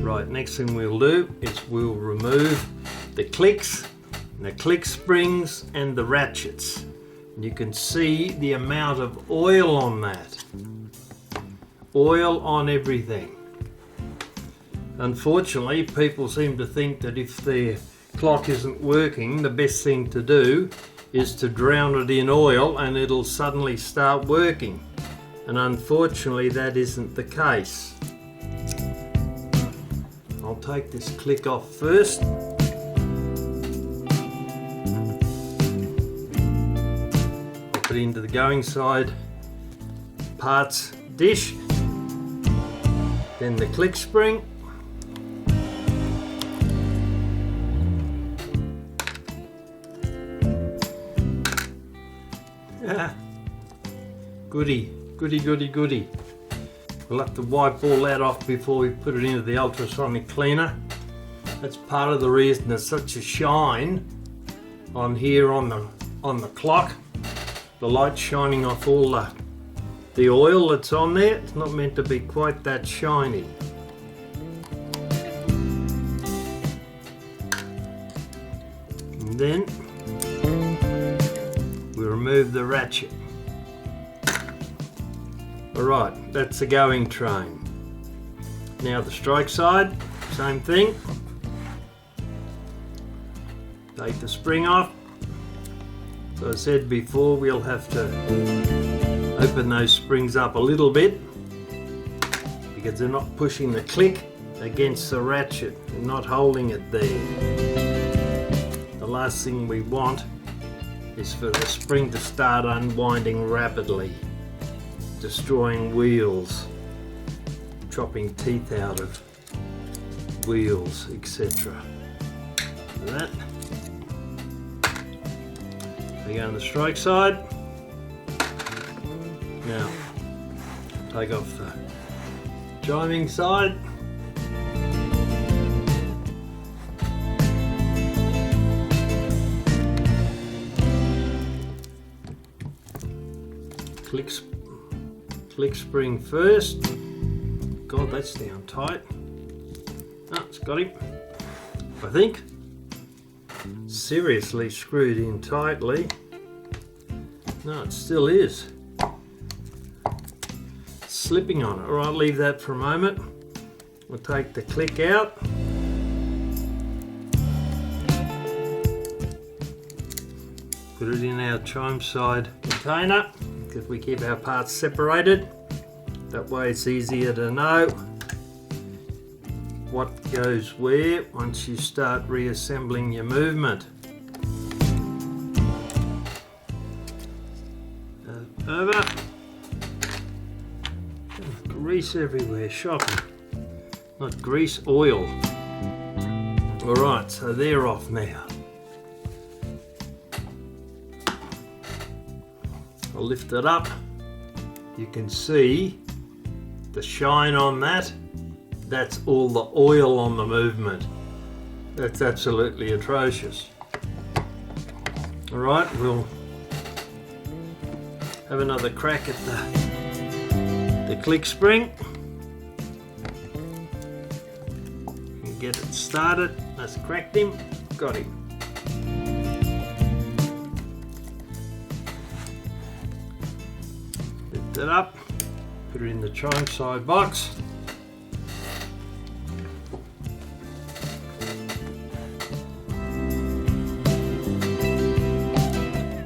Right, next thing we'll do is we'll remove the clicks, the click springs and the ratchets. And you can see the amount of oil on that. Oil on everything. Unfortunately, people seem to think that if their clock isn't working, the best thing to do is to drown it in oil and it'll suddenly start working. And unfortunately, that isn't the case. I'll take this click off first. I'll put it into the going side parts dish. Then the click spring. Goody, goody, goody, goody. We'll have to wipe all that off before we put it into the ultrasonic cleaner. That's part of the reason there's such a shine on here on the clock. The light's shining off all the oil that's on there. It's not meant to be quite that shiny. And then we remove the ratchet. Alright, that's the going train. Now the strike side, same thing. Take the spring off. So I said before, we'll have to open those springs up a little bit because they're not pushing the click against the ratchet, they're not holding it there. The last thing we want is for the spring to start unwinding rapidly, destroying wheels, chopping teeth out of wheels, etc. That. They go on the strike side. Now, take off the chiming side. Click spring first. God, that's down tight. Oh, it's got him, I think. Seriously screwed in tightly. No, it still is. It's slipping on it. Alright, leave that for a moment. We'll take the click out. Put it in our chime side container because we keep our parts separated. That way it's easier to know what goes where once you start reassembling your movement. Over. Grease everywhere, shocking. Not grease, oil. Alright, so they're off now. I'll lift it up. You can see the shine on that. That's all the oil on the movement. That's absolutely atrocious. Alright, we'll have another crack at the click spring. And get it started. That's cracked him. Got him. Lift it up. Put it in the chime side box.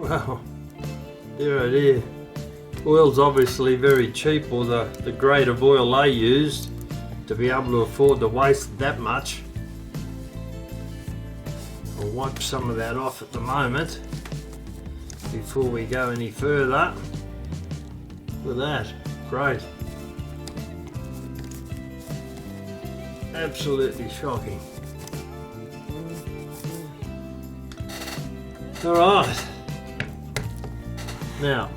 Wow, dear oh dear. Oil's obviously very cheap, or the grade of oil they used to be able to afford to waste that much. I'll wipe some of that off at the moment before we go any further. Look at that, great. Absolutely shocking. Alright. Now,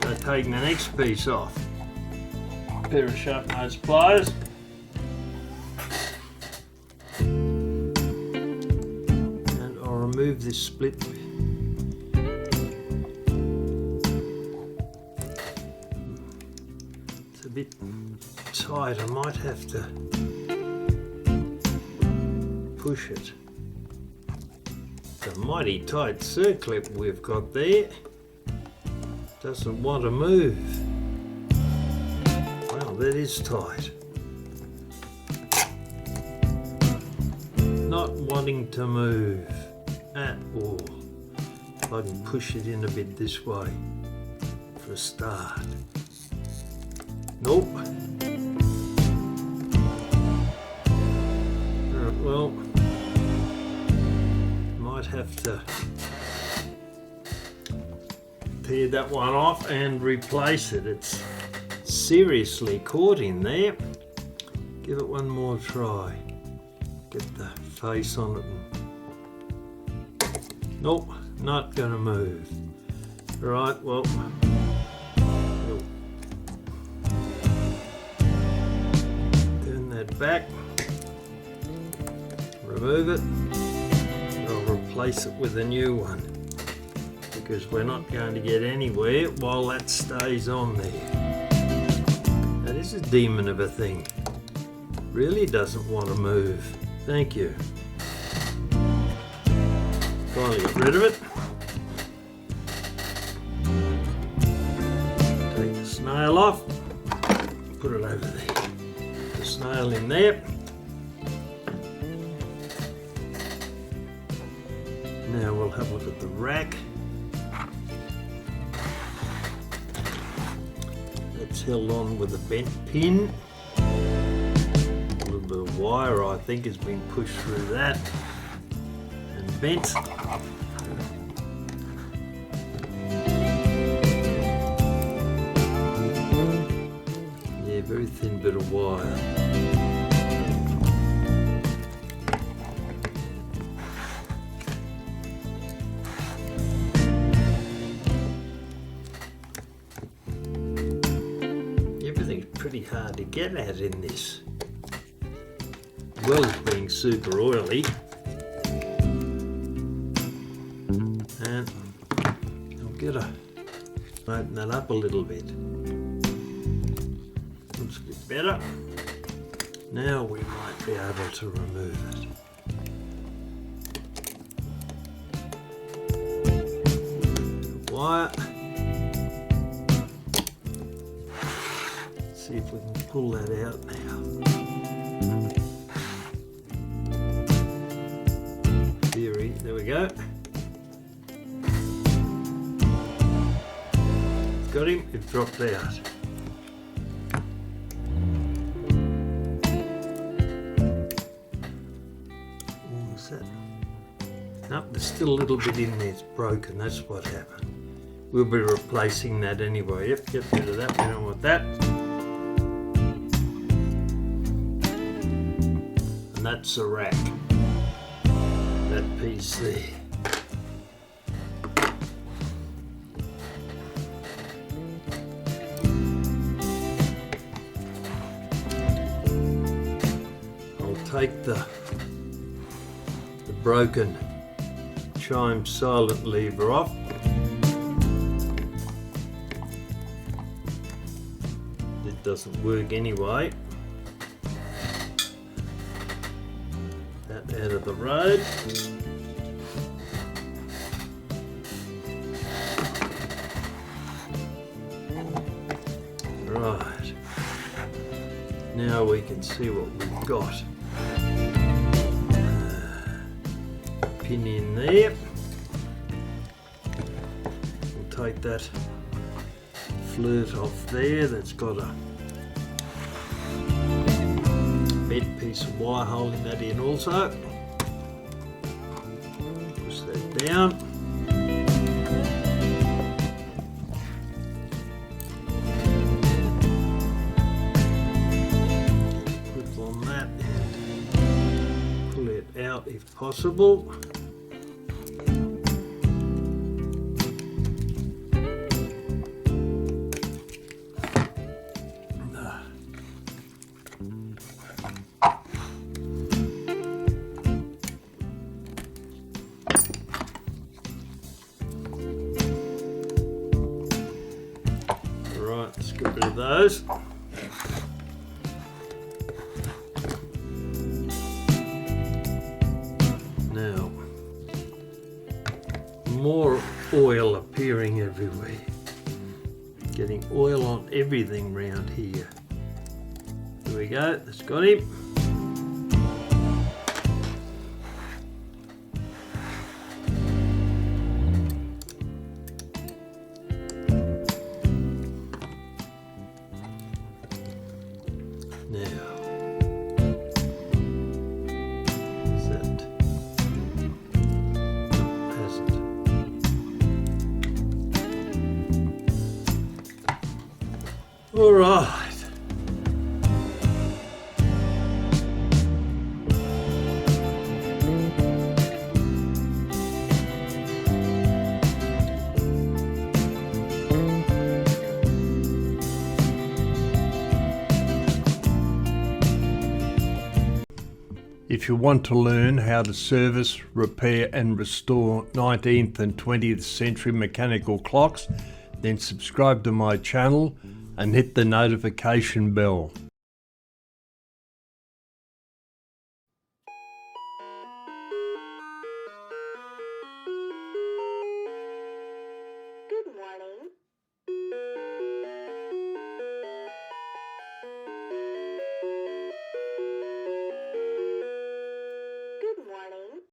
I'm taking the next piece off. A pair of sharp nosed pliers. And I'll remove this split. It's a bit tight, I might have to push it. It's a mighty tight circlip we've got there. Doesn't want to move. Well, that is tight. Not wanting to move at all. If I can push it in a bit this way for a start. Nope. Well, might have to tear that one off and replace it. It's seriously caught in there. Give it one more try. Get the face on it. Nope, not gonna move. Right, well, turn that back. Remove it, and I'll replace it with a new one because we're not going to get anywhere while that stays on there. That is a demon of a thing. Really doesn't want to move. Thank you. Finally get rid of it. Take the snail off, put it over there. Put the snail in there. Now we'll have a look at the rack. That's held on with a bent pin. A little bit of wire, I think, has been pushed through that and bent. Yeah, very thin bit of wire. Pretty hard to get at in this. Well, as being super oily. And I'll get open that up a little bit. Looks a bit better. Now we might be able to remove it. Wire. See if we can pull that out now. Theory, there we go. Got him, it dropped out. What was that? Nope, there's still a little bit in there, it's broken, that's what happened. We'll be replacing that anyway. Yep, get rid of that, we don't want that. And that's the rack, that piece there. I'll take the broken Chime silent lever off. It doesn't work anyway. Out of the road. Right. Now we can see what we've got. Pin in there. We'll take that flirt off there. That's got a bent piece of wire holding that in also. Push that down. Clip on that and pull it out if possible. Let's get rid of those. oil appearing everywhere. Getting oil on everything round here. There we go, that's got him. All right. If you want to learn how to service, repair and restore 19th and 20th century mechanical clocks, then subscribe to my channel and hit the notification bell.